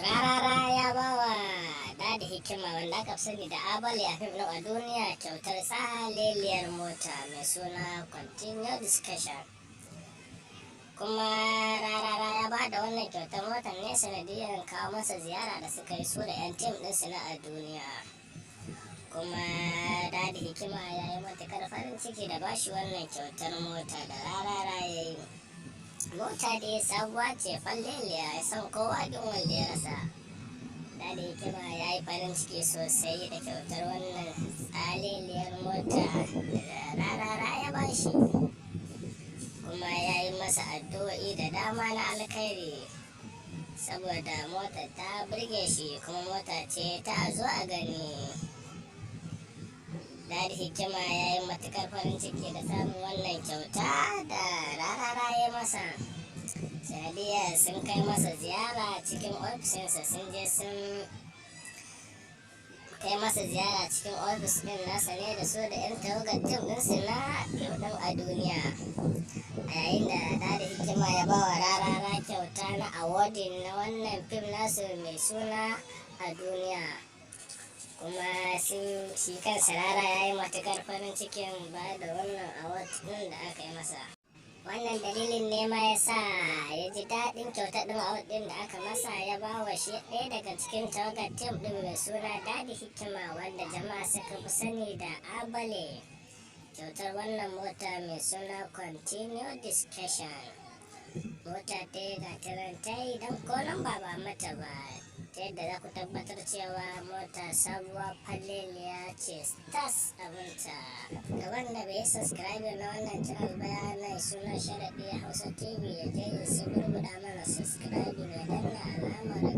Rarara ya bawa Dadi Hikima wanda aka fi sani da Abale a fim ɗin a duniya kyautar tsaleliyar mota mai suna Continued Discussion. Kuma Rarara ya ba da wannan kyautar motar ne sanadiyar kawo masa ziyara da suka yi su da 'yan tim ɗinsu na a duniya. Kuma Dadi Hikima ya yi matuƙar farin ciki da bashi wannan kyautar mota da Rarara ya yi. Mota dai sabuwa ce falleliya, ya san kowa ɗin wanda ya rasa. Dadi Hikima ya yi farin ciki sosai da kyautar wannan tsaleliyar mota da Rarara ya bashi. Kuma ya yi masa addu'o'i da dama na alkhairi saboda motar ta burge shi kuma mota ce ta zo a gani. Dadi Hikima ya yi matuƙar farin ciki da samun wannan kyauta da Rarara ya masa. Sanadiyar sun kai masa ziyara cikin ofishinsa, sun je sun kai masa ziyara cikin ofis ɗin nasa ne da su da 'yan tawagar tim ɗinsu na fim ɗin a duniya. A yayin da Dadi Hikima ya ba wa Rarara kyauta na awardin na wannan fim nasu mai suna a duniya. Kuma shi kansa Rara ya yi matuƙar farin cikin ba da wannan award ɗin da aka yi masa. Wannan dalilin ne ma ya sa ya ji daɗin kyautar ɗin award ɗin da aka masa, ya ba wa shi ɗaya daga cikin tawagar tim ɗin mai suna Dadi Hikima wanda jama'a suka fi sani da Abale kyautar wannan mota mai suna Continued Discussion. Mota ta yi gatanan ta yi don kolon ba mata ba, ta yadda za ku tabbatar cewa mota sabuwa falleliya ce stars abinta. Ga wanda bai yi subscribe na wannan channel ba yana suna Sharaɗi Hausa TV ya je ya gurguɗa mana subscribe ya danna alamar